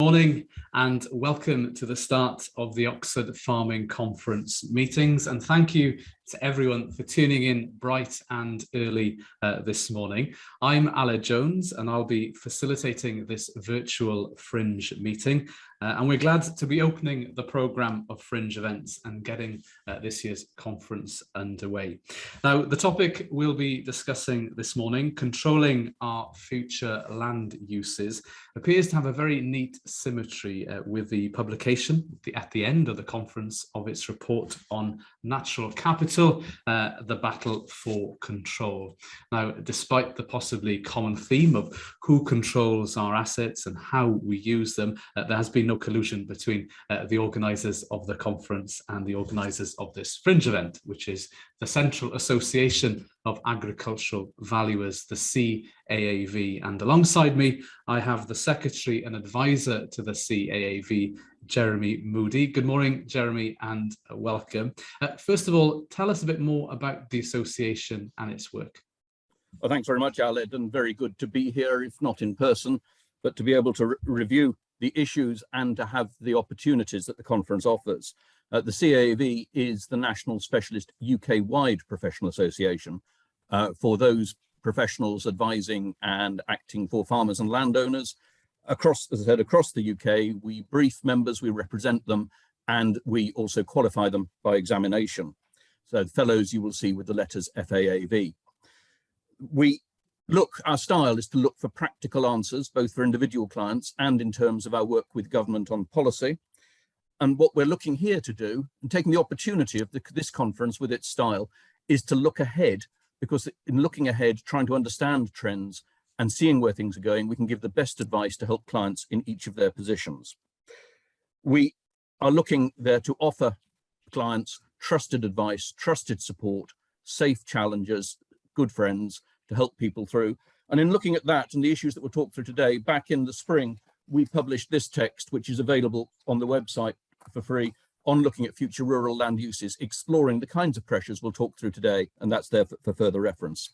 Morning and welcome to the start of the Oxford Farming Conference meetings, and thank you to everyone for tuning in bright and early this morning. I'm Aled Jones and I'll be facilitating this virtual Fringe meeting, and we're glad to be opening the programme of Fringe events and getting this year's conference underway. Now, the topic we'll be discussing this morning, controlling our future land uses, appears to have a very neat symmetry with the publication at the end of the conference of its report on natural capital, the battle for control. Now, despite the possibly common theme of who controls our assets and how we use them, there has been no collusion between the organisers of the conference and the organisers of this Fringe event, which is the Central Association of Agricultural Valuers, the CAAV. And alongside me, I have the Secretary and Advisor to the CAAV, Jeremy Moody. Good morning, Jeremy, and welcome. First of all, tell us a bit more about the association and its work. Well, thanks very much, Aled, and very good to be here, if not in person, but to be able to review the issues and to have the opportunities that the conference offers. The CAAV is the national specialist UK-wide professional association for those professionals advising and acting for farmers and landowners. Across, as I said, across the UK, we brief members, we represent them, and we also qualify them by examination. So fellows you will see with the letters FAAV. Our style is to look for practical answers, both for individual clients and in terms of our work with government on policy. And what we're looking here to do, and taking the opportunity of this conference with its style, is to look ahead, because in looking ahead, trying to understand trends and seeing where things are going, we can give the best advice to help clients in each of their positions. We are looking there to offer clients trusted advice, trusted support, safe challenges, good friends to help people through. And in looking at that and the issues that we'll talk through today, back in the spring, we published this text, which is available on the website for free, on looking at future rural land uses, exploring the kinds of pressures we'll talk through today, and that's there for further reference.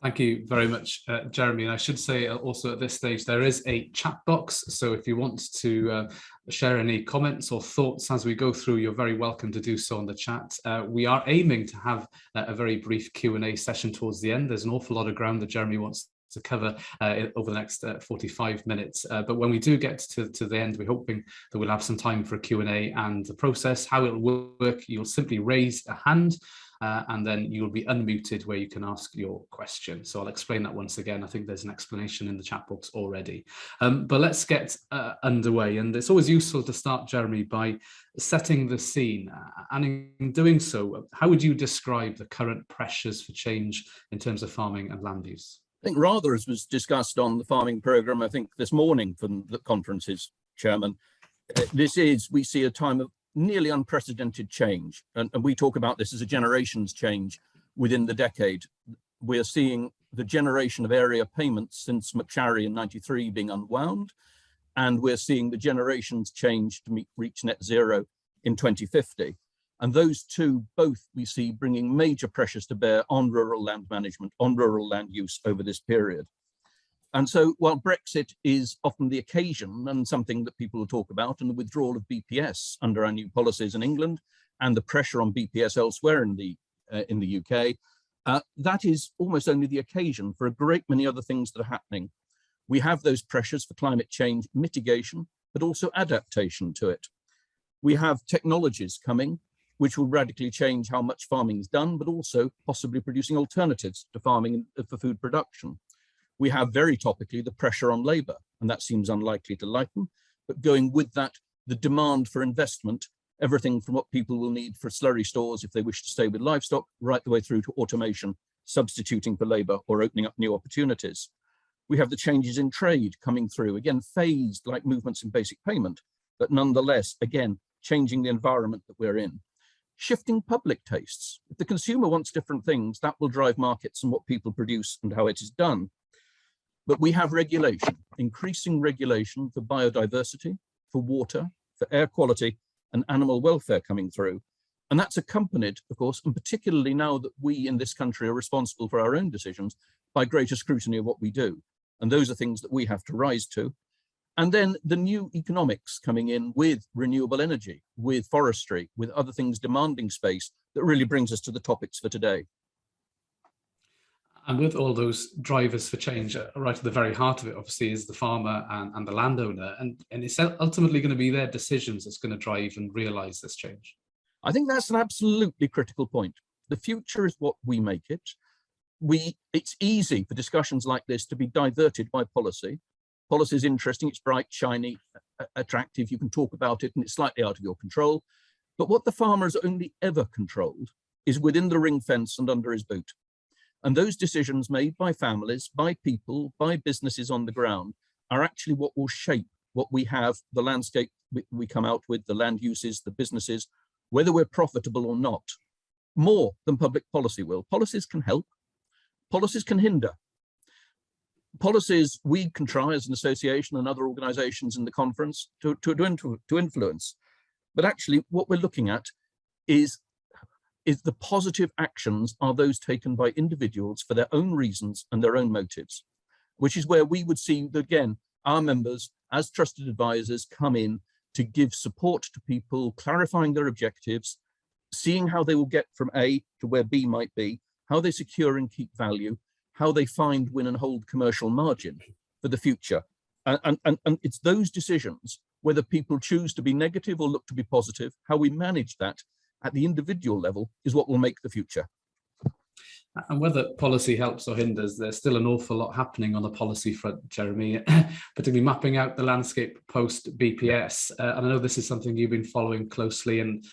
Thank you very much, Jeremy. And I should say also at this stage, there is a chat box. So if you want to share any comments or thoughts as we go through, you're very welcome to do so on the chat. We are aiming to have a very brief Q&A session towards the end. There's an awful lot of ground that Jeremy wants to cover over the next 45 minutes. But when we do get to the end, we're hoping that we'll have some time for Q&A, and the process, how it'll work, you'll simply raise a hand and then you'll be unmuted where you can ask your question. So I'll explain that once again. I think there's an explanation in the chat box already. But let's get underway. And it's always useful to start, Jeremy, by setting the scene. And in doing so, how would you describe the current pressures for change in terms of farming and land use? I think rather, as was discussed on the farming programme, I think this morning from the conference's chairman, we see a time of nearly unprecedented change. And we talk about this as a generations change within the decade. We're seeing the generation of area payments since McSharry in '93 being unwound. And we're seeing the generations change to reach net zero in 2050. And those two both we see bringing major pressures to bear on rural land management, on rural land use over this period. And so while Brexit is often the occasion and something that people will talk about, and the withdrawal of BPS under our new policies in England and the pressure on BPS elsewhere in the UK, that is almost only the occasion for a great many other things that are happening. We have those pressures for climate change mitigation, but also adaptation to it. We have technologies coming which will radically change how much farming is done, but also possibly producing alternatives to farming for food production. We have very topically the pressure on labour, and that seems unlikely to lighten, but going with that, the demand for investment, everything from what people will need for slurry stores if they wish to stay with livestock, right the way through to automation, substituting for labour or opening up new opportunities. We have the changes in trade coming through, again, phased like movements in basic payment, but nonetheless, again, changing the environment that we're in. Shifting public tastes. If the consumer wants different things, that will drive markets and what people produce and how it is done. But we have regulation, increasing regulation for biodiversity, for water, for air quality and animal welfare coming through. And that's accompanied, of course, and particularly now that we in this country are responsible for our own decisions, by greater scrutiny of what we do. And those are things that we have to rise to. And then the new economics coming in with renewable energy, with forestry, with other things demanding space, that really brings us to the topics for today. And with all those drivers for change, right at the very heart of it, obviously, is the farmer and the landowner. And it's ultimately going to be their decisions that's going to drive and realise this change. I think that's an absolutely critical point. The future is what we make it. It's easy for discussions like this to be diverted by policy. Policy is interesting, it's bright, shiny, attractive, you can talk about it and it's slightly out of your control. But what the farmer has only ever controlled is within the ring fence and under his boot. And those decisions made by families, by people, by businesses on the ground are actually what will shape what we have, the landscape we come out with, the land uses, the businesses, whether we're profitable or not, more than public policy will. Policies can help, policies can hinder. Policies we can try as an association and other organizations in the conference to influence. But actually what we're looking at is the positive actions are those taken by individuals for their own reasons and their own motives, which is where we would see, again, our members as trusted advisors come in to give support to people, clarifying their objectives, seeing how they will get from A to where B might be, how they secure and keep value, how they find, win and hold commercial margin for the future. And it's those decisions, whether people choose to be negative or look to be positive, how we manage that at the individual level is what will make the future. And whether policy helps or hinders, there's still an awful lot happening on the policy front, Jeremy, particularly mapping out the landscape post BPS. And I know this is something you've been following closely and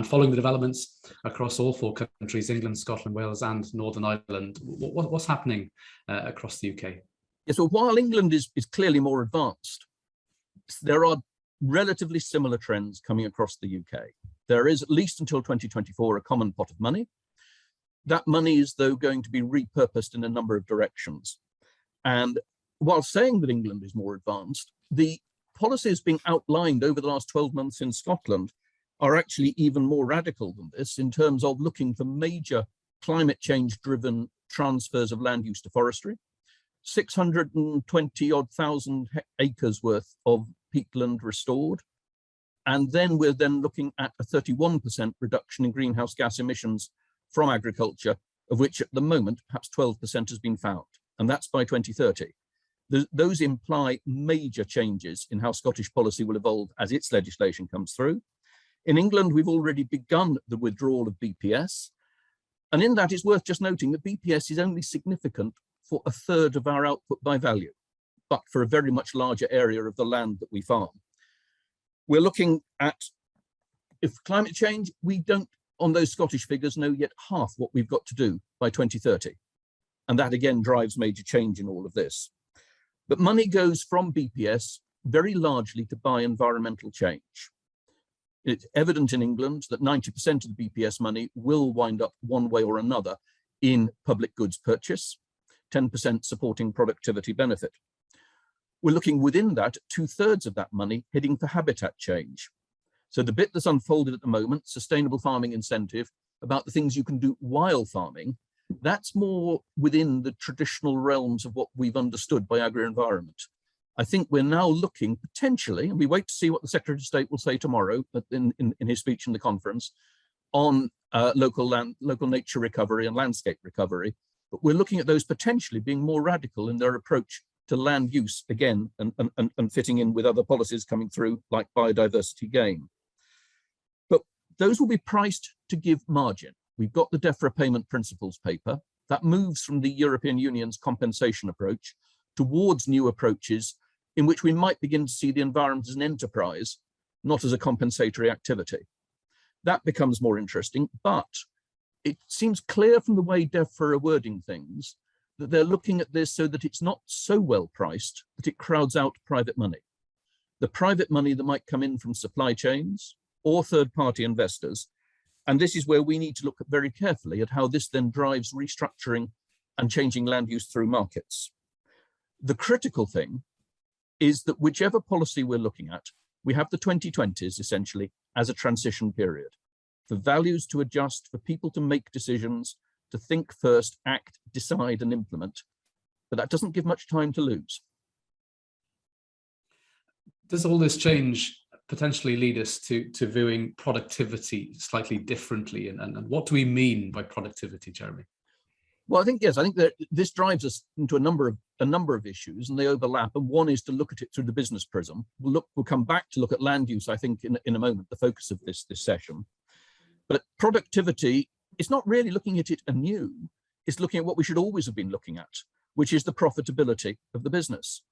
following the developments across all four countries, England, Scotland, Wales and Northern Ireland. What's happening across the UK? Yeah, so while England is clearly more advanced, there are relatively similar trends coming across the UK. There is, at least until 2024, a common pot of money. That money is, though, going to be repurposed in a number of directions. And while saying that England is more advanced, the policies being outlined over the last 12 months in Scotland are actually even more radical than this in terms of looking for major climate change driven transfers of land use to forestry, 620,000 acres worth of peatland restored. And then we're then looking at a 31% reduction in greenhouse gas emissions from agriculture, of which at the moment, perhaps 12% has been found. And that's by 2030. Those imply major changes in how Scottish policy will evolve as its legislation comes through. In England, we've already begun the withdrawal of BPS. And in that, it's worth just noting that BPS is only significant for a third of our output by value, but for a very much larger area of the land that we farm. We're looking at, if climate change, we don't, on those Scottish figures, know yet half what we've got to do by 2030. And that again drives major change in all of this. But money goes from BPS very largely to buy environmental change. It's evident in England that 90% of the BPS money will wind up one way or another in public goods purchase, 10% supporting productivity benefit. We're looking within that, 2/3 of that money heading for habitat change. So the bit that's unfolded at the moment, sustainable farming incentive, about the things you can do while farming, that's more within the traditional realms of what we've understood by agri-environment. I think we're now looking potentially, and we wait to see what the Secretary of State will say tomorrow in his speech in the conference, on local nature recovery and landscape recovery. But we're looking at those potentially being more radical in their approach to land use again, and fitting in with other policies coming through like biodiversity gain. But those will be priced to give margin. We've got the DEFRA payment principles paper that moves from the European Union's compensation approach towards new approaches in which we might begin to see the environment as an enterprise, not as a compensatory activity. That becomes more interesting, but it seems clear from the way DEFRA are wording things that they're looking at this so that it's not so well priced that it crowds out private money. The private money that might come in from supply chains or third-party investors. And this is where we need to look very carefully at how this then drives restructuring and changing land use through markets. The critical thing is that whichever policy we're looking at, we have the 2020s essentially as a transition period, for values to adjust, for people to make decisions, to think first, act, decide and implement. But that doesn't give much time to lose. Does all this change potentially lead us to viewing productivity slightly differently? And what do we mean by productivity, Jeremy? Well, I think, yes, I think that this drives us into a number of issues, and they overlap. And one is to look at it through the business prism. We'll come back to look at land use, I think, in a moment, the focus of this session. But productivity is not really looking at it anew. It's looking at what we should always have been looking at, which is the profitability of the business.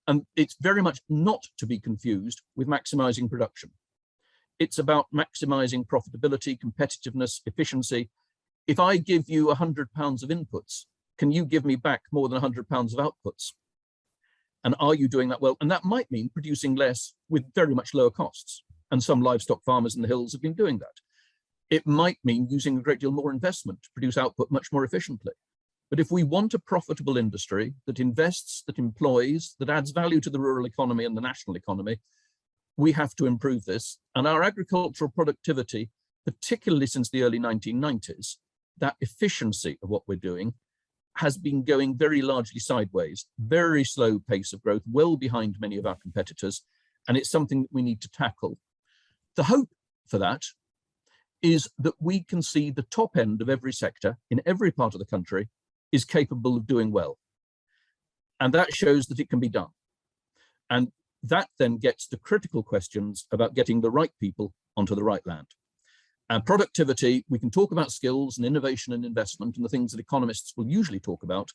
And it's very much not to be confused with maximizing production. It's about maximizing profitability, competitiveness, efficiency. If I give you £100 of inputs, can you give me back more than £100 of outputs? And are you doing that well? And that might mean producing less with very much lower costs. And some livestock farmers in the hills have been doing that. It might mean using a great deal more investment to produce output much more efficiently. But if we want a profitable industry that invests, that employs, that adds value to the rural economy and the national economy, we have to improve this. And our agricultural productivity, particularly since the early 1990s, that efficiency of what we're doing has been going very largely sideways, very slow pace of growth, well behind many of our competitors. And it's something that we need to tackle. The hope for that is that we can see the top end of every sector in every part of the country is capable of doing well. And that shows that it can be done. And that then gets to critical questions about getting the right people onto the right land. And productivity, we can talk about skills and innovation and investment and the things that economists will usually talk about,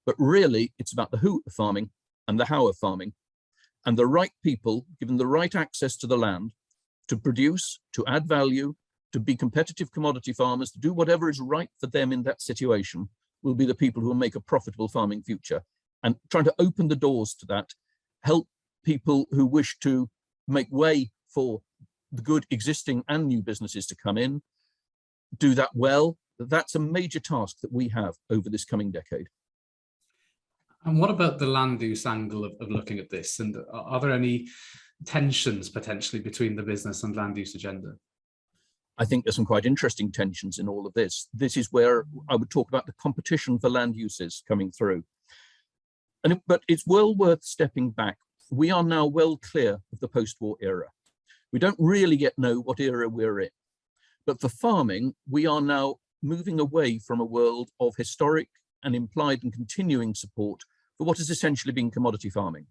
but really it's about the who of farming and the how of farming, and the right people given the right access to the land to produce, to add value, to be competitive commodity farmers, to do whatever is right for them in that situation, will be the people who will make a profitable farming future. And trying to open the doors to that, help people who wish to make way for the good existing and new businesses to come in, do that well. That's a major task that we have over this coming decade. And what about the land use angle of looking at this? And are there any tensions potentially between the business and land use agenda? I think there's some quite interesting tensions in all of this. This is where I would talk about the competition for land uses coming through. But it's well worth stepping back. We are now well clear of the post-war era. We don't really yet know what era we're in. But for farming, we are now moving away from a world of historic and implied and continuing support for what has essentially been commodity farming.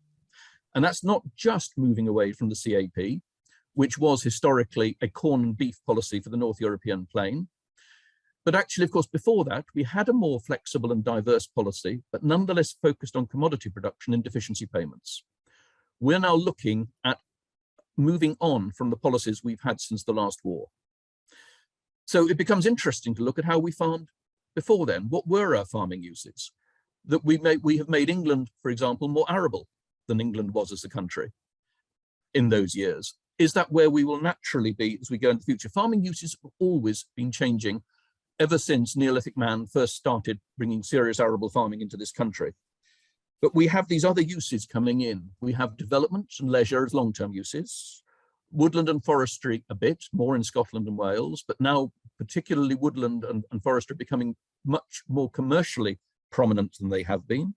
And that's not just moving away from the CAAV, which was historically a corn and beef policy for the North European plain. But actually, of course, before that, we had a more flexible and diverse policy, but nonetheless focused on commodity production and deficiency payments. We're now looking at moving on from the policies we've had since the last war. So it becomes interesting to look at how we farmed before then. What were our farming uses? That we have made England, for example, more arable than England was as a country in those years. Is that where we will naturally be as we go into the future? Farming uses have always been changing ever since Neolithic man first started bringing serious arable farming into this country. But we have these other uses coming in. We have development and leisure as long-term uses, woodland and forestry a bit, more in Scotland and Wales, but now particularly woodland and forestry becoming much more commercially prominent than they have been.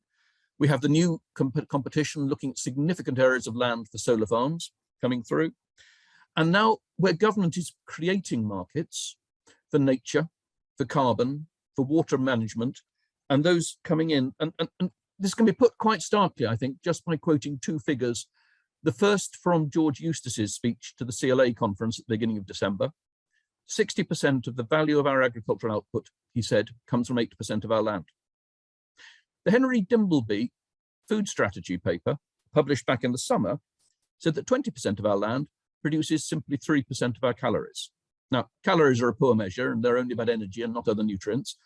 We have the new competition looking at significant areas of land for solar farms coming through. And now where government is creating markets for nature, for carbon, for water management, and those coming in, and this can be put quite starkly, I think, just by quoting two figures. The first from George Eustace's speech to the CLA conference at the beginning of December. 60% of the value of our agricultural output, he said, comes from 8% of our land. The Henry Dimbleby food strategy paper, published back in the summer, said that 20% of our land produces simply 3% of our calories. Now, calories are a poor measure and they're only about energy and not other nutrients,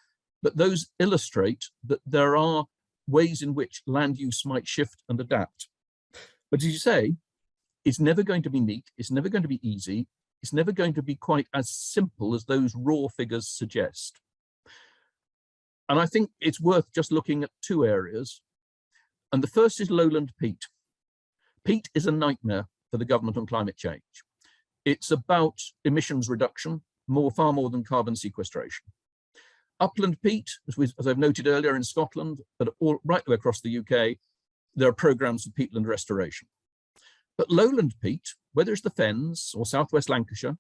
but those illustrate that there are ways in which land use might shift and adapt. But as you say, it's never going to be neat, it's never going to be easy, it's never going to be quite as simple as those raw figures suggest. And I think it's worth just looking at two areas. And the first is lowland peat. Peat is a nightmare for the government on climate change. It's about emissions reduction, far more than carbon sequestration. Upland peat, as I've noted earlier in Scotland, but right the way across the UK, there are programs for peatland restoration. But lowland peat, whether it's the Fens or southwest Lancashire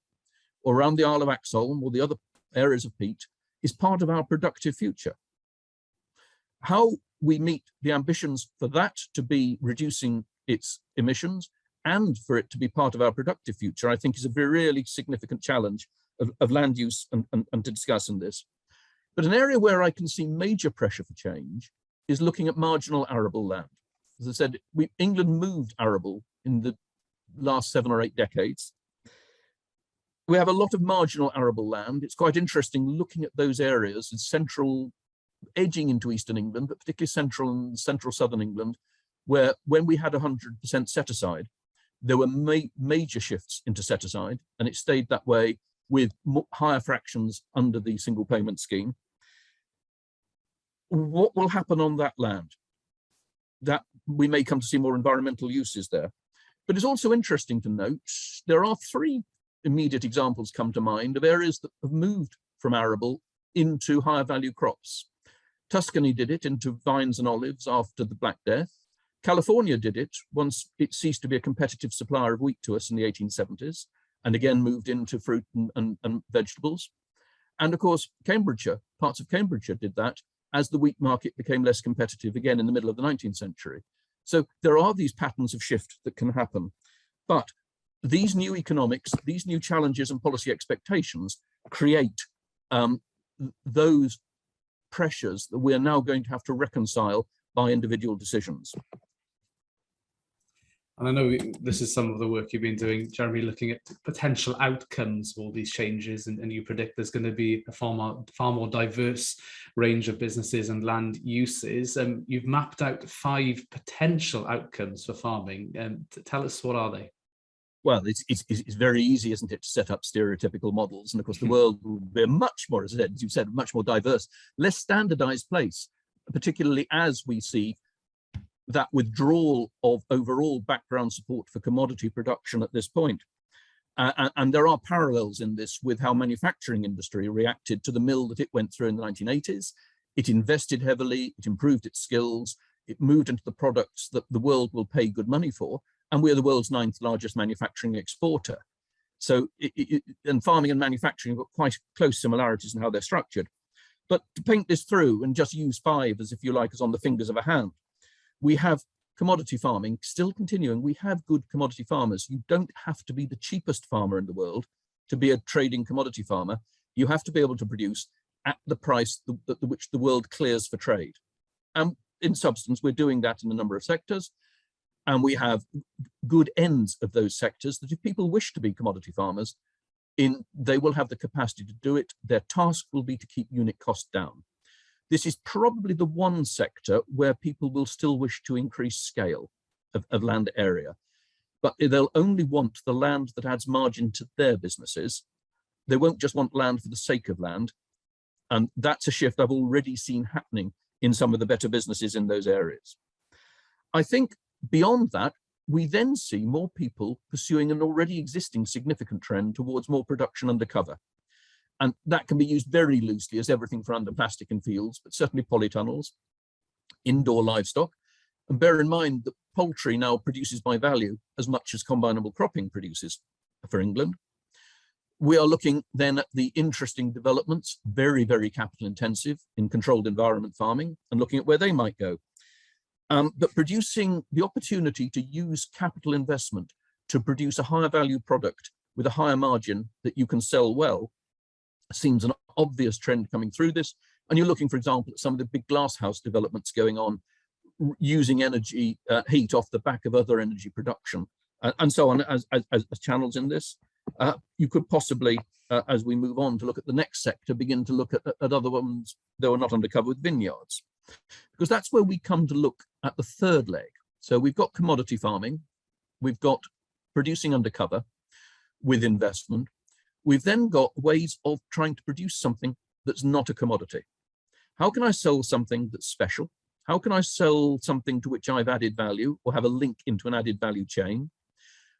or around the Isle of Axholme or the other areas of peat, is part of our productive future. How we meet the ambitions for that to be reducing its emissions and for it to be part of our productive future, I think is a really significant challenge of land use and to discuss in this. But an area where I can see major pressure for change is looking at marginal arable land. As I said, England moved arable in the last 7 or 8 decades. We have a lot of marginal arable land. It's quite interesting looking at those areas in central, edging into eastern England, but particularly central and central southern England, where when we had 100% set aside, there were major shifts into set aside, and it stayed that way with higher fractions under the single payment scheme. What will happen on that land? That we may come to see more environmental uses there. But it's also interesting to note, there are 3 immediate examples come to mind of areas that have moved from arable into higher value crops. Tuscany did it into vines and olives after the Black Death. California did it once it ceased to be a competitive supplier of wheat to us in the 1870s, and again moved into fruit and vegetables. And of course, Cambridgeshire, parts of Cambridgeshire did that as the wheat market became less competitive again in the middle of the 19th century. So there are these patterns of shift that can happen. But these new economics, these new challenges and policy expectations create those pressures that we're now going to have to reconcile by individual decisions. And I know this is some of the work you've been doing, Jeremy, looking at potential outcomes of all these changes, and you predict there's going to be a far more diverse range of businesses and land uses. You've mapped out 5 potential outcomes for farming. Tell us, what are they? Well, it's very easy, isn't it, to set up stereotypical models. And of course, the world will be a much more, as you've said, much more diverse, less standardized place, particularly as we see that withdrawal of overall background support for commodity production at this point. And there are parallels in this with how manufacturing industry reacted to the mill that it went through in the 1980s. It invested heavily, it improved its skills, it moved into the products that the world will pay good money for, and we're the world's 9th largest manufacturing exporter. So, and farming and manufacturing have got quite close similarities in how they're structured. But to paint this through and just use 5 as if you like, as on the fingers of a hand, we have commodity farming still continuing. We have good commodity farmers. You don't have to be the cheapest farmer in the world to be a trading commodity farmer. You have to be able to produce at the price which the world clears for trade. And in substance, we're doing that in a number of sectors. And we have good ends of those sectors that if people wish to be commodity farmers, they will have the capacity to do it. Their task will be to keep unit cost down. This is probably the one sector where people will still wish to increase scale of land area, but they'll only want the land that adds margin to their businesses. They won't just want land for the sake of land. And that's a shift I've already seen happening in some of the better businesses in those areas. I think beyond that, we then see more people pursuing an already existing significant trend towards more production under cover. And that can be used very loosely as everything for under plastic in fields, but certainly polytunnels, indoor livestock. And bear in mind that poultry now produces by value as much as combinable cropping produces for England. We are looking then at the interesting developments, very, very capital intensive in controlled environment farming, and looking at where they might go. But producing the opportunity to use capital investment to produce a higher value product with a higher margin that you can sell well seems an obvious trend coming through this. And you're looking, for example, at some of the big glasshouse developments going on, using energy, heat off the back of other energy production, and so on as channels in this. You could possibly, as we move on to look at the next sector, begin to look at other ones that were not undercover with vineyards, because that's where we come to look at the third leg. So we've got commodity farming, we've got producing undercover with investment. We've then got ways of trying to produce something that's not a commodity. How can I sell something that's special? How can I sell something to which I've added value or have a link into an added value chain?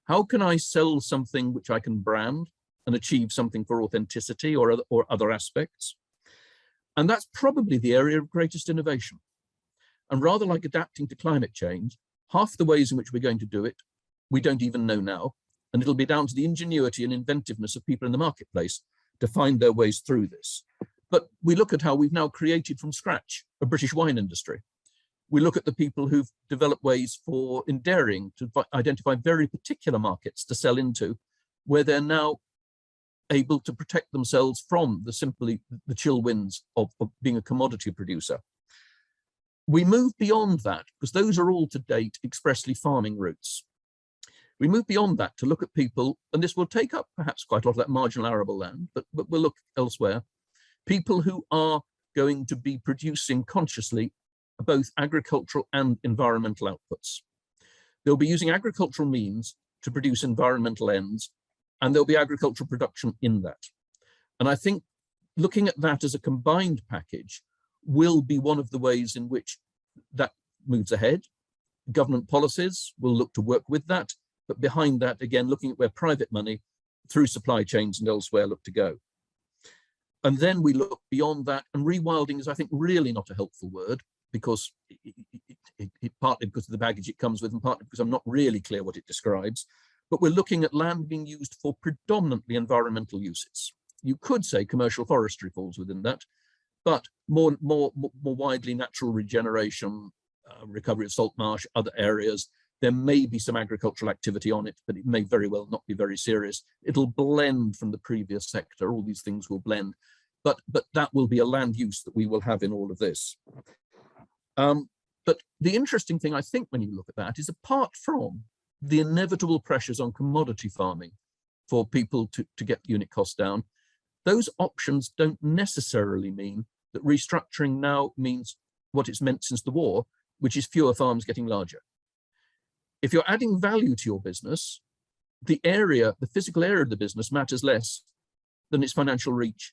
How can I sell something which I can brand and achieve something for authenticity or other aspects? And that's probably the area of greatest innovation. And rather like adapting to climate change, half the ways in which we're going to do it We don't even know now. And it'll be down to the ingenuity and inventiveness of people in the marketplace to find their ways through this. But we look at how we've now created from scratch a British wine industry. We look at the people who've developed ways in dairying to identify very particular markets to sell into, where they're now able to protect themselves from the chill winds of being a commodity producer. We move beyond that, because those are all to date expressly farming routes. We move beyond that to look at people, and this will take up perhaps quite a lot of that marginal arable land, but we'll look elsewhere. People who are going to be producing consciously both agricultural and environmental outputs. They'll be using agricultural means to produce environmental ends, and there'll be agricultural production in that. And I think looking at that as a combined package will be one of the ways in which that moves ahead. Government policies will look to work with that, but behind that, again, looking at where private money through supply chains and elsewhere look to go. And then we look beyond that, and rewilding is, I think, really not a helpful word, because partly because of the baggage it comes with, and partly because I'm not really clear what it describes. But we're looking at land being used for predominantly environmental uses. You could say commercial forestry falls within that, but more widely natural regeneration, recovery of salt marsh, other areas. There may be some agricultural activity on it, but it may very well not be very serious. It'll blend from the previous sector. All these things will blend, but that will be a land use that we will have in all of this. But the interesting thing, I think, when you look at that is, apart from the inevitable pressures on commodity farming for people to get unit costs down, those options don't necessarily mean that restructuring now means what it's meant since the war, which is fewer farms getting larger. If you're adding value to your business, the physical area of the business matters less than its financial reach.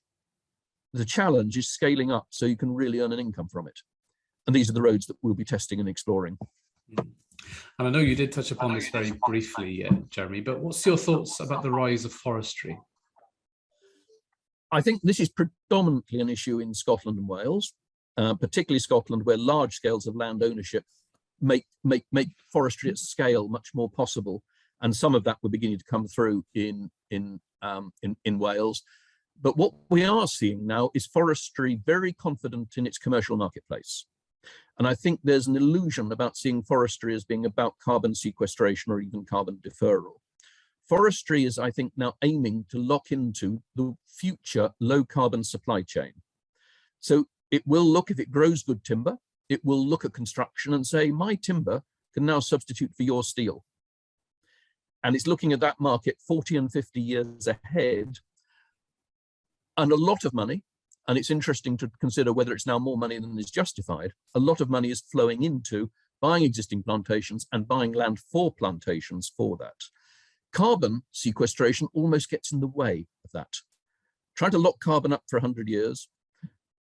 The challenge is scaling up so you can really earn an income from it. And these are the roads that we'll be testing and exploring. And I know you did touch upon this very briefly, Jeremy, but what's your thoughts about the rise of forestry? I think this is predominantly an issue in Scotland and Wales, particularly Scotland, where large scales of land ownership make forestry at scale much more possible. And some of that we're beginning to come through in Wales. But what we are seeing now is forestry very confident in its commercial marketplace. And I think there's an illusion about seeing forestry as being about carbon sequestration or even carbon deferral. Forestry is, I think, now aiming to lock into the future low carbon supply chain. So it will look, if it grows good timber, it will look at construction and say, my timber can now substitute for your steel. And it's looking at that market 40 and 50 years ahead, and a lot of money. And it's interesting to consider whether it's now more money than is justified. A lot of money is flowing into buying existing plantations and buying land for plantations for that. Carbon sequestration almost gets in the way of that. Trying to lock carbon up for 100 years,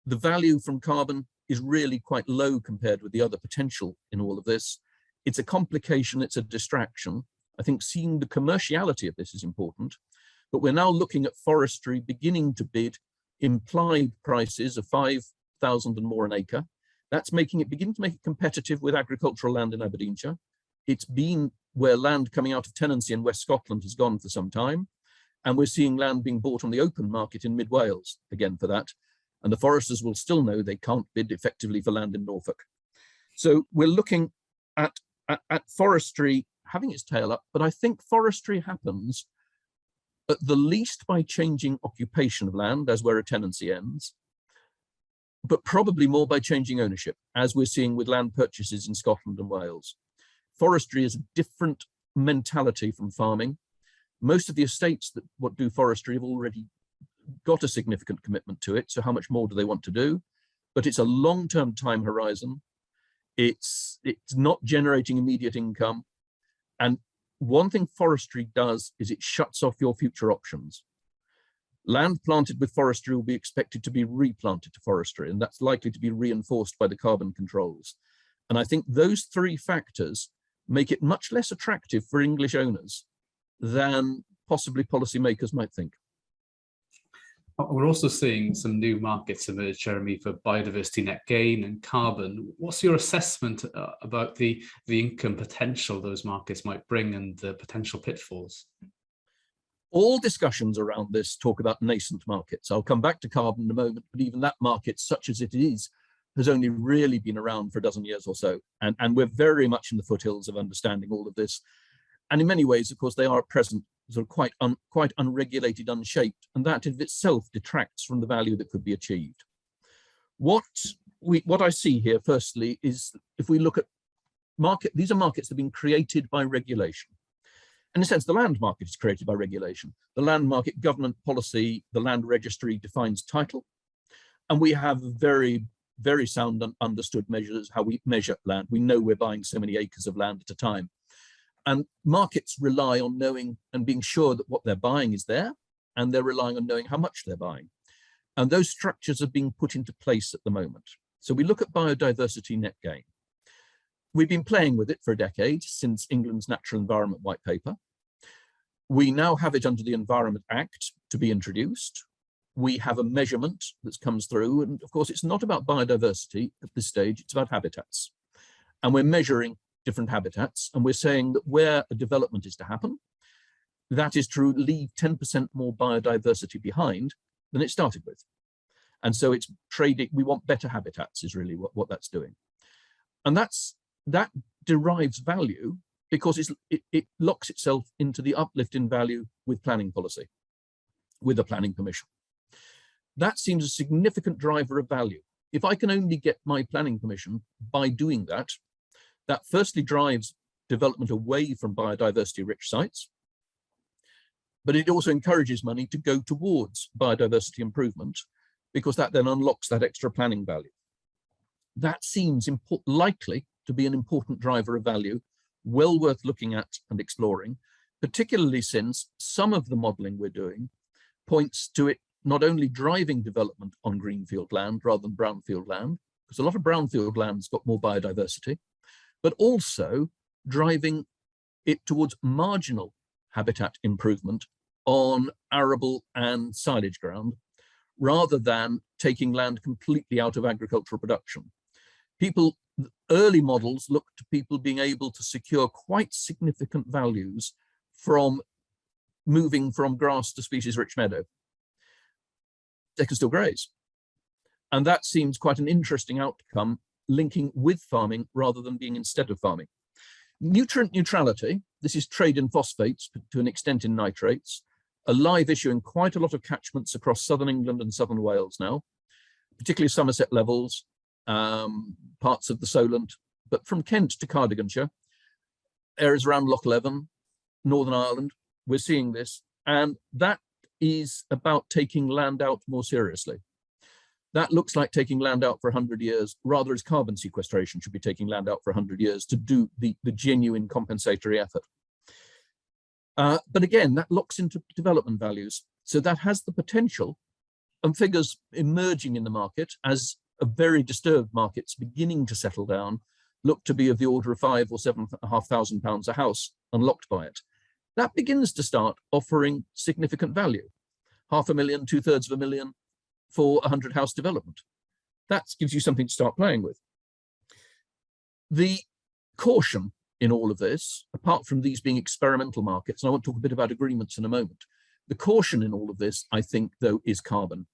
the value from carbon is really quite low compared with the other potential in all of this. It's a complication, it's a distraction. I think seeing the commerciality of this is important, but we're now looking at forestry beginning to bid implied prices of 5,000 and more an acre. That's beginning to make it competitive with agricultural land in Aberdeenshire. It's been where land coming out of tenancy in West Scotland has gone for some time. And we're seeing land being bought on the open market in mid Wales, again for that. And the foresters will still know they can't bid effectively for land in Norfolk. So we're looking at forestry having its tail up, but I think forestry happens at the least by changing occupation of land, as where a tenancy ends, but probably more by changing ownership, as we're seeing with land purchases in Scotland and Wales. Forestry is a different mentality from farming. Most of the estates that do forestry have already got a significant commitment to it. So how much more do they want to do? But it's a long-term time horizon. It's not generating immediate income. And one thing forestry does is it shuts off your future options. Land planted with forestry will be expected to be replanted to forestry, and that's likely to be reinforced by the carbon controls. And I think those three factors make it much less attractive for English owners than possibly policymakers might think. We're also seeing some new markets emerge, Jeremy, for biodiversity net gain and carbon. What's your assessment about the income potential those markets might bring and the potential pitfalls? All discussions around this talk about nascent markets. I'll come back to carbon in a moment, but even that market, such as it is, has only really been around for a dozen years or so. And we're very much in the foothills of understanding all of this. And in many ways, of course, they are at present sort of quite unregulated, unshaped, and that in itself detracts from the value that could be achieved. What I see here, firstly, is if we look at these are markets that have been created by regulation. In a sense, the land market is created by regulation. The land market, government policy, the land registry defines title, and we have very, very sound and understood measures how we measure land. We know we're buying so many acres of land at a time. And markets rely on knowing and being sure that what they're buying is there, and they're relying on knowing how much they're buying. And those structures are being put into place at the moment. So we look at biodiversity net gain. We've been playing with it for a decade, since England's Natural Environment White Paper. We now have it under the Environment Act to be introduced. We have a measurement that comes through, and of course it's not about biodiversity at this stage, it's about habitats. And we're measuring different habitats, and we're saying that where a development is to happen, that is to leave 10% more biodiversity behind than it started with. And so it's trading, we want better habitats is really what that's doing. And that derives value because it locks itself into the uplift in value with planning policy, with a planning permission. That seems a significant driver of value. If I can only get my planning permission by doing that, that firstly drives development away from biodiversity-rich sites, but it also encourages money to go towards biodiversity improvement because that then unlocks that extra planning value. That seems likely to be an important driver of value, well worth looking at and exploring, particularly since some of the modelling we're doing points to it not only driving development on greenfield land rather than brownfield land, because a lot of brownfield land's got more biodiversity, but also driving it towards marginal habitat improvement on arable and silage ground, rather than taking land completely out of agricultural production. Early models look to people being able to secure quite significant values from moving from grass to species-rich meadow. They can still graze. And that seems quite an interesting outcome, linking with farming rather than being instead of farming. Nutrient neutrality, this is trade in phosphates to an extent in nitrates, a live issue in quite a lot of catchments across southern England and southern Wales now, particularly Somerset levels, parts of the Solent, but from Kent to Cardiganshire, areas around Loch Leven, Northern Ireland, we're seeing this, and that is about taking land out more seriously. That looks like taking land out for 100 years, rather as carbon sequestration should be taking land out for 100 years to do the genuine compensatory effort. But again, that locks into development values. So that has the potential, and figures emerging in the market as a very disturbed markets beginning to settle down, look to be of the order of £5,000 or £7,500 a house unlocked by it. That begins to start offering significant value. £500,000, 2/3 of a million for 100 house development. That gives you something to start playing with. The caution in all of this, apart from these being experimental markets, and I want to talk a bit about agreements in a moment, the caution in all of this, I think, though, is carbon.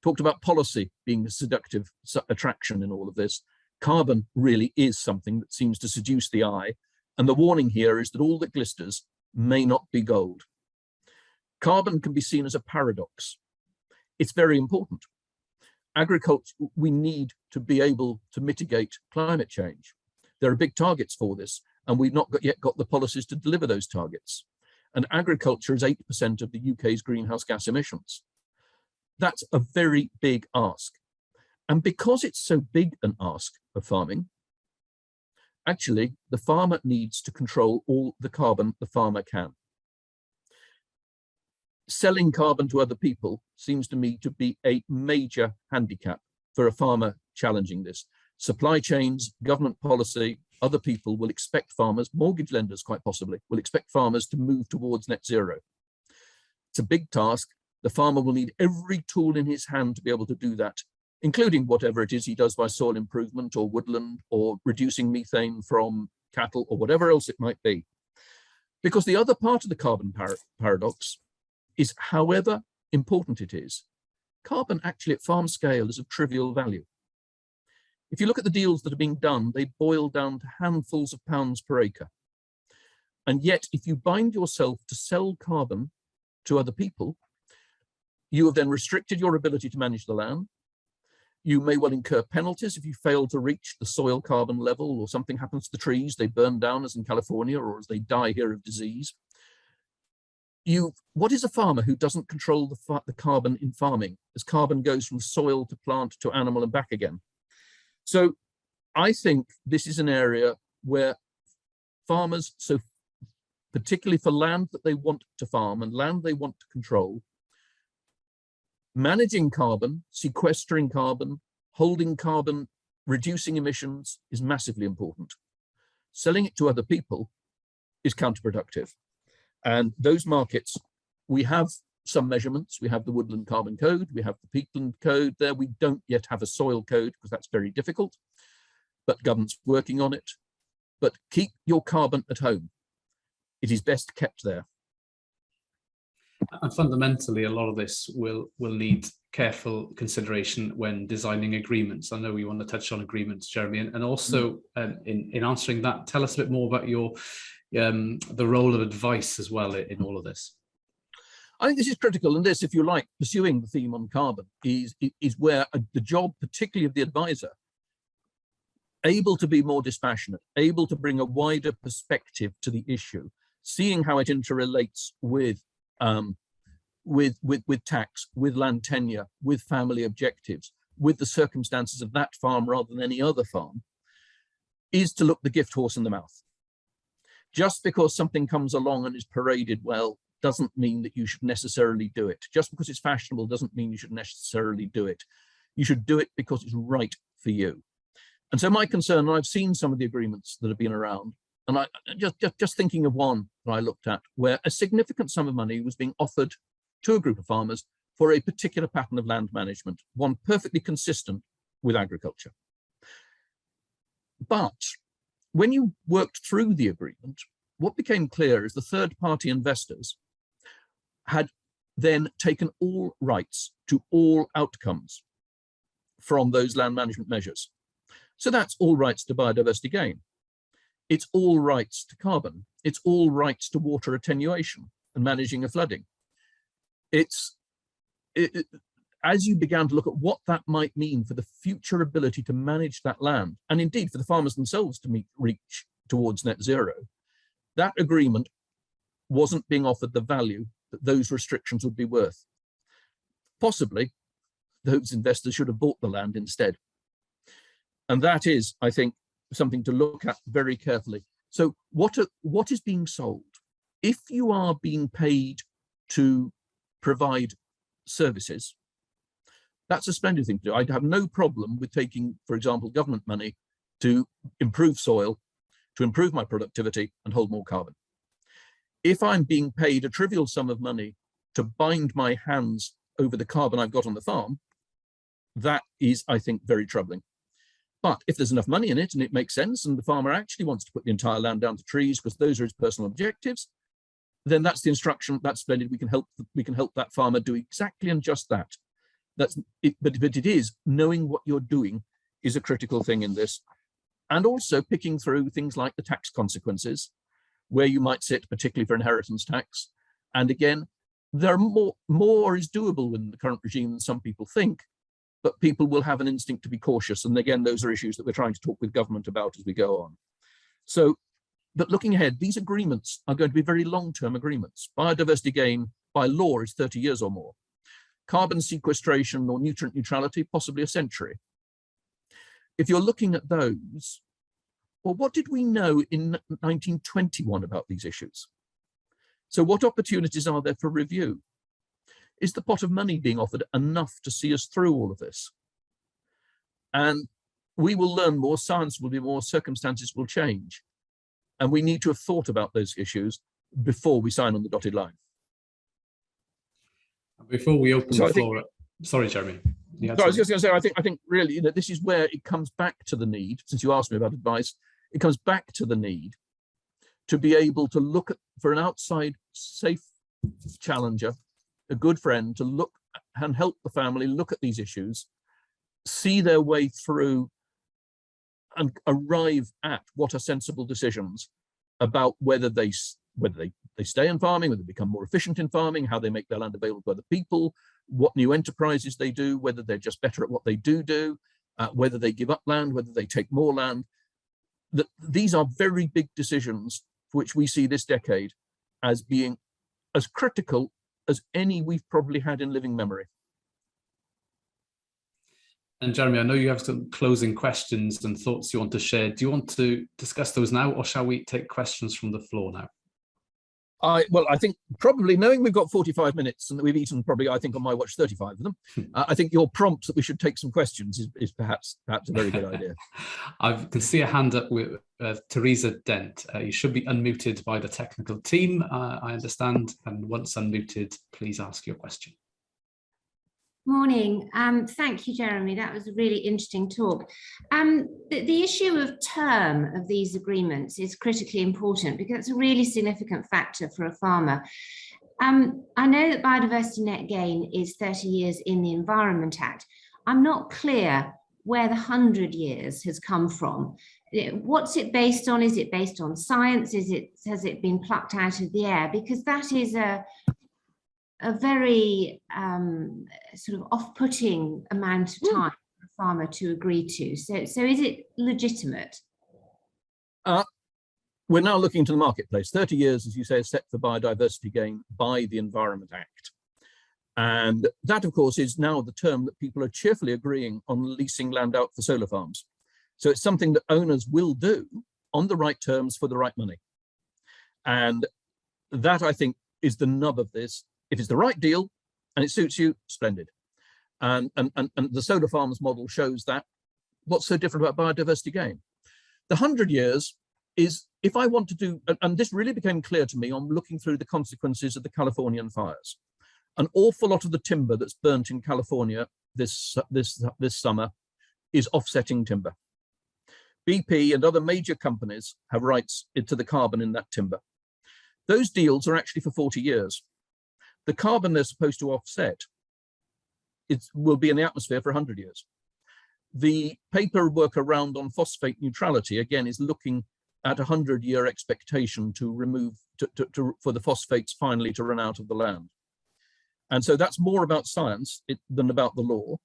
Talked about policy being a seductive attraction in all of this. Carbon really is something that seems to seduce the eye. And the warning here is that all that glisters may not be gold. Carbon can be seen as a paradox. It's very important. Agriculture, we need to be able to mitigate climate change. There are big targets for this, and we've not yet got the policies to deliver those targets. And agriculture is 8% of the UK's greenhouse gas emissions. That's a very big ask. And because it's so big an ask of farming, actually, the farmer needs to control all the carbon the farmer can. Selling carbon to other people seems to me to be a major handicap for a farmer challenging this. Supply chains, government policy, other people will expect farmers, mortgage lenders quite possibly, will expect farmers to move towards net zero. It's a big task. The farmer will need every tool in his hand to be able to do that, including whatever it is he does by soil improvement or woodland or reducing methane from cattle or whatever else it might be. Because the other part of the carbon paradox is, however important it is, carbon actually at farm scale is of trivial value. If you look at the deals that are being done, they boil down to handfuls of pounds per acre. And yet, if you bind yourself to sell carbon to other people, you have then restricted your ability to manage the land. You may well incur penalties if you fail to reach the soil carbon level, or something happens to the trees, they burn down as in California, or as they die here of disease. What is a farmer who doesn't control the carbon in farming, as carbon goes from soil to plant to animal and back again? So I think this is an area where farmers, so particularly for land that they want to farm and land they want to control, managing carbon, sequestering carbon, holding carbon, reducing emissions is massively important. Selling it to other people is counterproductive. And those markets, we have some measurements. We have the Woodland Carbon Code, we have the Peatland Code there. We don't yet have a soil code because that's very difficult, but government's working on it. But keep your carbon at home. It is best kept there. And fundamentally, a lot of this will need careful consideration when designing agreements. I know we want to touch on agreements, Jeremy, and also in answering that, tell us a bit more about your the role of advice as well in all of this. I think this is critical, and this, if you like, pursuing the theme on carbon is where the job, particularly of the advisor, able to be more dispassionate, able to bring a wider perspective to the issue, seeing how it interrelates with tax, with land tenure, with family objectives, with the circumstances of that farm rather than any other farm, is to look the gift horse in the mouth. Just because something comes along and is paraded well doesn't mean that you should necessarily do it. Just because it's fashionable doesn't mean you should necessarily do it. You should do it because it's right for you. And so my concern, and I've seen some of the agreements that have been around, and I just thinking of one that I looked at where a significant sum of money was being offered to a group of farmers for a particular pattern of land management, one perfectly consistent with agriculture. But when you worked through the agreement, what became clear is the third-party investors had then taken all rights to all outcomes from those land management measures. So that's all rights to biodiversity gain. It's all rights to carbon. It's all rights to water attenuation and managing of flooding. As you began to look at what that might mean for the future ability to manage that land, and indeed for the farmers themselves to reach towards net zero, that agreement wasn't being offered the value that those restrictions would be worth. Possibly, those investors should have bought the land instead. And that is, I think, something to look at very carefully. So what is being sold? If you are being paid to provide services, that's a splendid thing to do. I'd have no problem with taking, for example, government money to improve soil, to improve my productivity and hold more carbon. If I'm being paid a trivial sum of money to bind my hands over the carbon I've got on the farm, that is, I think, very troubling. But if there's enough money in it and it makes sense and the farmer actually wants to put the entire land down to trees because those are his personal objectives, then that's the instruction. That's splendid. We can help that farmer do exactly and just that. That's it, but it is knowing what you're doing is a critical thing in this, and also picking through things like the tax consequences, where you might sit, particularly for inheritance tax. And again, there are more is doable in the current regime than some people think, but people will have an instinct to be cautious. And again, those are issues that we're trying to talk with government about as we go on. So, but looking ahead, these agreements are going to be very long-term agreements. Biodiversity gain by law is 30 years or more. Carbon sequestration or nutrient neutrality, possibly a century. If you're looking at those, well, what did we know in 1921 about these issues? So what opportunities are there for review? Is the pot of money being offered enough to see us through all of this? And we will learn more, science will be more, circumstances will change. And we need to have thought about those issues before we sign on the dotted line. Before we open the floor, sorry, Jeremy. I was just going to say, I think really, this is where it comes back to the need, since you asked me about advice, it comes back to the need to be able to look at, for an outside safe challenger, a good friend, to look and help the family look at these issues, see their way through and arrive at what are sensible decisions about whether they stay in farming, whether they become more efficient in farming, how they make their land available to other people, what new enterprises they do, whether they're just better at what they do, whether they give up land, whether they take more land. These are very big decisions for which we see this decade as being as critical as any we've probably had in living memory. And Jeremy, I know you have some closing questions and thoughts you want to share. Do you want to discuss those now, or shall we take questions from the floor now? Well, I think probably, knowing we've got 45 minutes and that we've eaten probably, I think on my watch, 35 of them, I think your prompt that we should take some questions is perhaps a very good idea. I can see a hand up with Teresa Dent. You should be unmuted by the technical team, I understand, and once unmuted, please ask your question. Morning. Thank you, Jeremy. That was a really interesting talk. The issue of term of these agreements is critically important because it's a really significant factor for a farmer. I know that Biodiversity Net Gain is 30 years in the Environment Act. I'm not clear where the 100 years has come from. What's it based on? Is it based on science? Has it been plucked out of the air? Because that is a very sort of off-putting amount of time for a farmer to agree to. So is it legitimate? We're now looking to the marketplace. 30 years, as you say, is set for biodiversity gain by the Environment Act. And that, of course, is now the term that people are cheerfully agreeing on leasing land out for solar farms. So it's something that owners will do on the right terms for the right money. And that, I think, is the nub of this. If it's the right deal and it suits you, splendid. And the solar farms model shows that. What's so different about biodiversity gain? The 100 years is, if I want to do, and this really became clear to me on looking through the consequences of the Californian fires. An awful lot of the timber that's burnt in California this summer is offsetting timber. BP and other major companies have rights to the carbon in that timber. Those deals are actually for 40 years. The carbon they're supposed to offset will be in the atmosphere for 100 years. The paperwork around on phosphate neutrality, again, is looking at a 100-year expectation to remove, for the phosphates finally to run out of the land. And so that's more about science than about the law.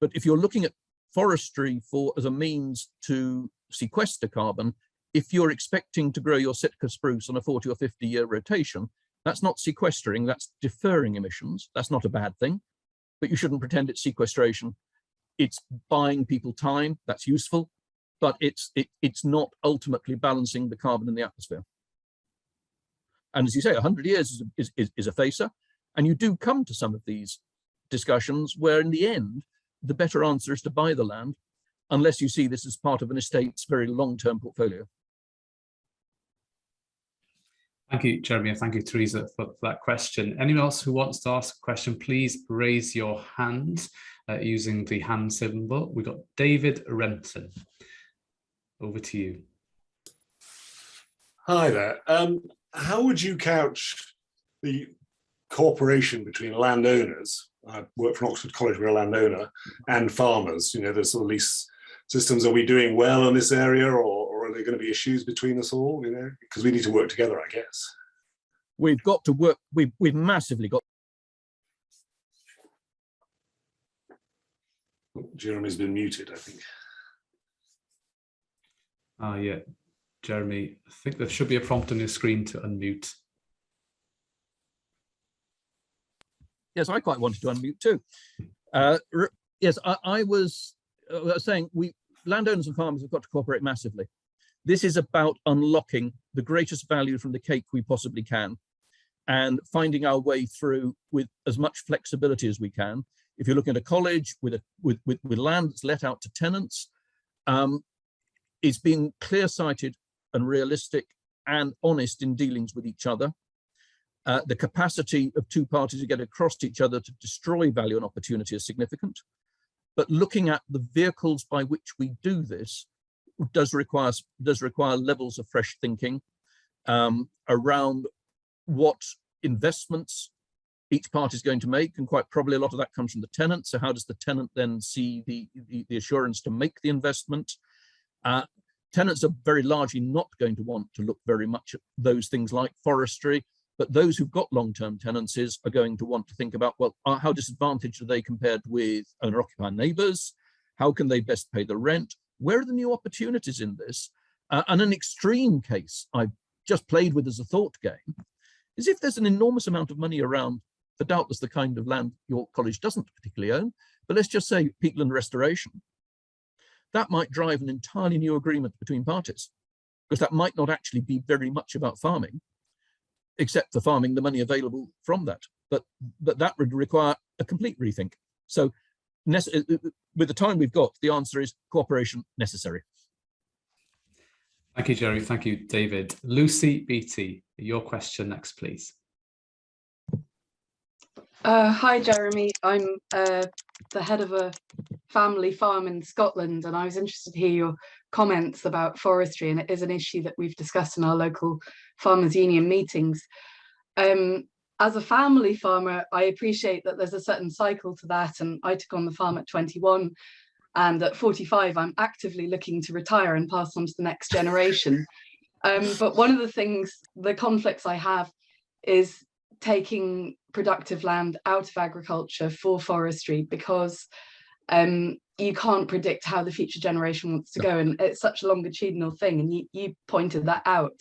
But if you're looking at forestry as a means to sequester carbon, if you're expecting to grow your Sitka spruce on a 40 or 50-year rotation, that's not sequestering, that's deferring emissions. That's not a bad thing, but you shouldn't pretend it's sequestration. It's buying people time, that's useful, but it's not ultimately balancing the carbon in the atmosphere. And as you say, 100 years is a facer, and you do come to some of these discussions where in the end, the better answer is to buy the land, unless you see this as part of an estate's very long-term portfolio. Thank you, Jeremy, and thank you, Teresa, for that question. Anyone else who wants to ask a question, please raise your hand using the hand symbol. We've got David Renton. Over to you. Hi there. How would you couch the cooperation between landowners? I work for an Oxford College, we're a landowner, and farmers. You know, there's sort of lease systems. Are we doing well in this area, or are there going to be issues between us all? You know, because we need to work together, I guess. We've got to work. We've massively got. Jeremy's been muted, I think. Yeah, Jeremy, I think there should be a prompt on your screen to unmute. Yes, I quite wanted to unmute too. Yes, I was saying landowners and farmers have got to cooperate massively. This is about unlocking the greatest value from the cake we possibly can and finding our way through with as much flexibility as we can. If you're looking at a college with land that's let out to tenants, it's being clear-sighted and realistic and honest in dealings with each other. The capacity of two parties to get across to each other to destroy value and opportunity is significant. But looking at the vehicles by which we do this does require levels of fresh thinking around what investments each party is going to make, and quite probably a lot of that comes from the tenant. So how does the tenant then see the assurance to make the investment? Tenants are very largely not going to want to look very much at those things like forestry, but those who've got long-term tenancies are going to want to think about, well, how disadvantaged are they compared with owner-occupier neighbours? How can they best pay the rent? Where are the new opportunities in this? And an extreme case I've just played with as a thought game is if there's an enormous amount of money around for doubtless the kind of land your college doesn't particularly own, but let's just say peatland restoration, that might drive an entirely new agreement between parties, because that might not actually be very much about farming, except for farming the money available from that. But that would require a complete rethink. So with the time we've got, the answer is cooperation necessary. Thank you, Jerry. Thank you, David. Lucy Beattie, your question next, please. Hi, Jeremy. I'm the head of a family farm in Scotland, and I was interested to hear your comments about forestry, and it is an issue that we've discussed in our local farmers union meetings. As a family farmer, I appreciate that there's a certain cycle to that, and I took on the farm at 21, and at 45 I'm actively looking to retire and pass on to the next generation. But one of the things, the conflicts I have, is taking productive land out of agriculture for forestry, because you can't predict how the future generation wants to go, and it's such a longitudinal thing, and you pointed that out.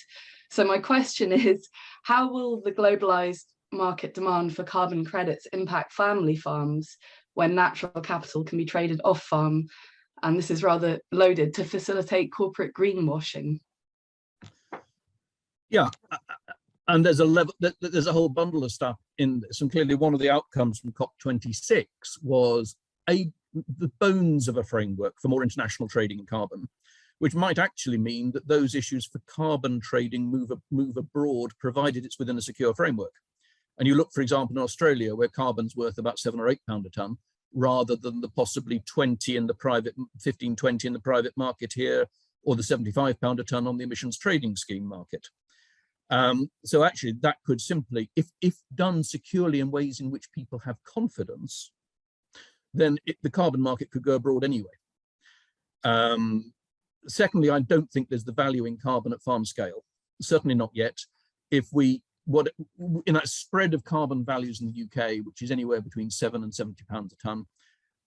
So my question is, how will the globalized market demand for carbon credits impact family farms when natural capital can be traded off farm? And this is rather loaded, to facilitate corporate greenwashing. Yeah, and there's a whole bundle of stuff in this, and clearly one of the outcomes from COP26 was the bones of a framework for more international trading in carbon, which might actually mean that those issues for carbon trading move abroad, provided it's within a secure framework. And you look, for example, in Australia, where carbon's worth about £7 or £8 a tonne, rather than the possibly 20 in the private, 15, 20 in the private market here, or the £75 a tonne on the emissions trading scheme market. So actually that could simply, if done securely in ways in which people have confidence, then the carbon market could go abroad anyway. Secondly, I don't think there's the value in carbon at farm scale, certainly not yet. In that spread of carbon values in the UK, which is anywhere between £7 and £70 a tonne,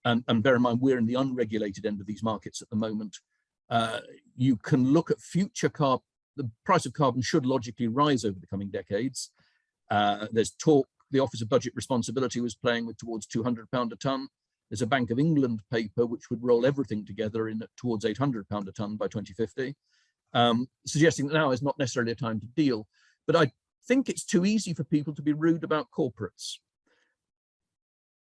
and bear in mind we're in the unregulated end of these markets at the moment, you can look at future carbon. The price of carbon should logically rise over the coming decades. There's talk, the Office of Budget Responsibility was playing with towards £200 a tonne. There's a Bank of England paper which would roll everything together in towards £800 a tonne by 2050, suggesting that now is not necessarily a time to deal. But I think it's too easy for people to be rude about corporates.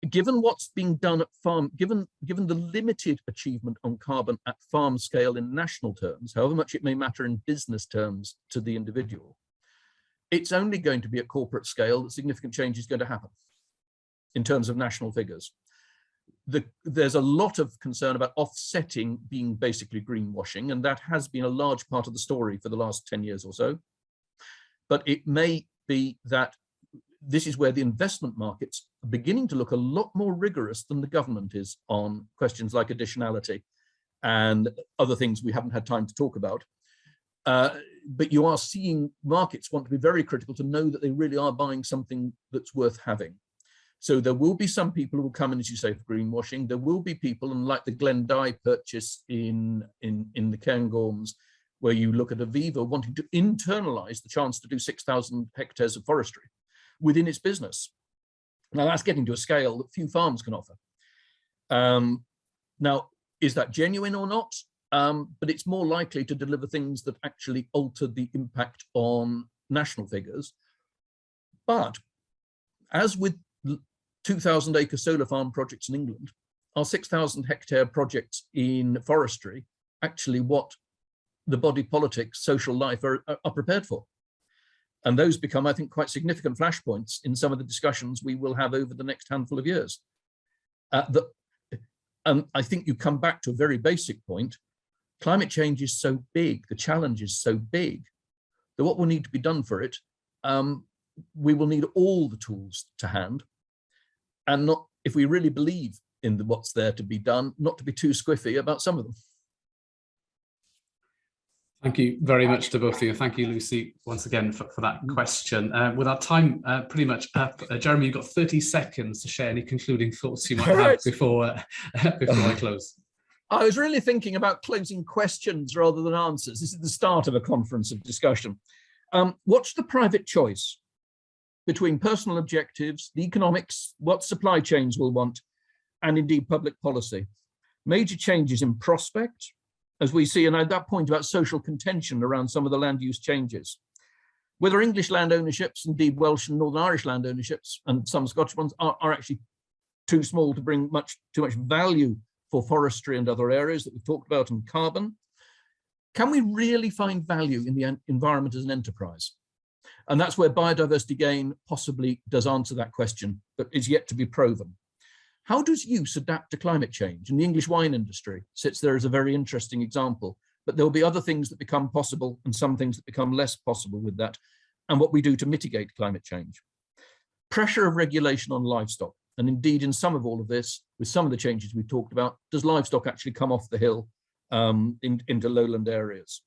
Given what's being done at farm, given the limited achievement on carbon at farm scale in national terms, however much it may matter in business terms to the individual, it's only going to be at corporate scale that significant change is going to happen in terms of national figures. There's a lot of concern about offsetting being basically greenwashing, and that has been a large part of the story for the last 10 years or so. But it may be that this is where the investment markets are beginning to look a lot more rigorous than the government is on questions like additionality and other things we haven't had time to talk about. But you are seeing markets want to be very critical to know that they really are buying something that's worth having. So there will be some people who will come in, as you say, for greenwashing. There will be people, and like the Glendy purchase in the Cairngorms, where you look at Aviva wanting to internalize the chance to do 6,000 hectares of forestry within its business. Now that's getting to a scale that few farms can offer. Now, is that genuine or not? But it's more likely to deliver things that actually alter the impact on national figures. But as with 2,000 acre solar farm projects in England, our 6,000 hectare projects in forestry actually what the body politic, social life are prepared for. And those become, I think, quite significant flashpoints in some of the discussions we will have over the next handful of years. And I think you come back to a very basic point. Climate change is so big, the challenge is so big, that what will need to be done for it, we will need all the tools to hand, and not, if we really believe in what's there to be done, not to be too squiffy about some of them. Thank you very much to both of you. Thank you, Lucy, once again for that question. With our time pretty much up, Jeremy, you've got 30 seconds to share any concluding thoughts you might have before I close. I was really thinking about closing questions rather than answers. This is the start of a conference of discussion. What's the private choice between personal objectives, the economics, what supply chains will want, and indeed public policy? Major changes in prospect, as we see, and at that point about social contention around some of the land use changes. Whether English land ownerships, indeed Welsh and Northern Irish land ownerships, and some Scottish ones are actually too small to bring too much value for forestry and other areas that we've talked about, and carbon. Can we really find value in the environment as an enterprise? And that's where biodiversity gain possibly does answer that question, but is yet to be proven. How does use adapt to climate change? And the English wine industry sits there as a very interesting example, but there'll be other things that become possible and some things that become less possible with that, and what we do to mitigate climate change. Pressure of regulation on livestock. And indeed, in some of all of this, with some of the changes we've talked about, does livestock actually come off the hill into lowland areas?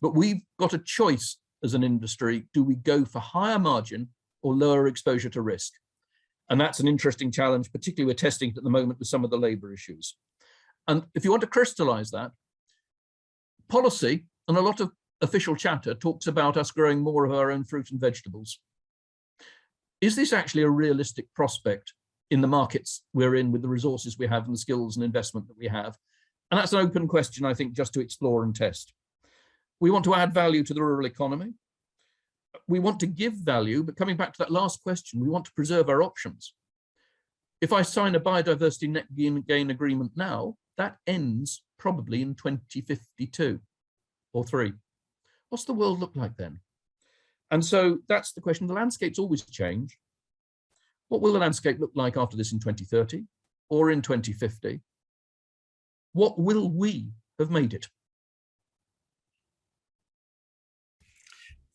But we've got a choice as an industry. Do we go for higher margin or lower exposure to risk? And that's an interesting challenge, particularly we're testing it at the moment with some of the labour issues. And if you want to crystallize that, policy and a lot of official chatter talks about us growing more of our own fruit and vegetables. Is this actually a realistic prospect in the markets we're in with the resources we have and the skills and investment that we have? And that's an open question, I think, just to explore and test. We want to add value to the rural economy. We want to give value, but coming back to that last question, we want to preserve our options. If I sign a biodiversity net gain agreement now, that ends probably in 2052 or 3. What's the world look like then? And so that's the question. The landscapes always change. What will the landscape look like after this in 2030 or in 2050? What will we have made it?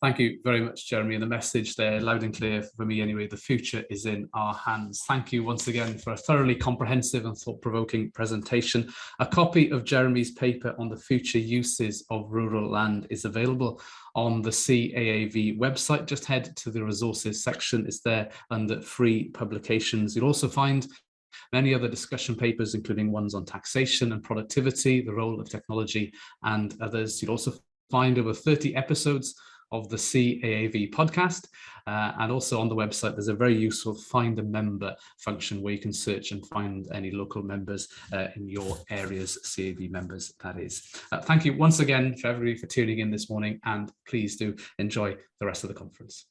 Thank you very much, Jeremy. And the message there, loud and clear for me anyway, the future is in our hands. Thank you once again for a thoroughly comprehensive and thought-provoking presentation. A copy of Jeremy's paper on the future uses of rural land is available on the CAAV website. Just head to the resources section. It's there under free publications. You'll also find many other discussion papers, including ones on taxation and productivity, the role of technology, and others. You'll also find over 30 episodes of the CAAV podcast, and also on the website there's a very useful find a member function where you can search and find any local members in your areas, CAAV members that is. Thank you once again for everybody for tuning in this morning, and please do enjoy the rest of the conference.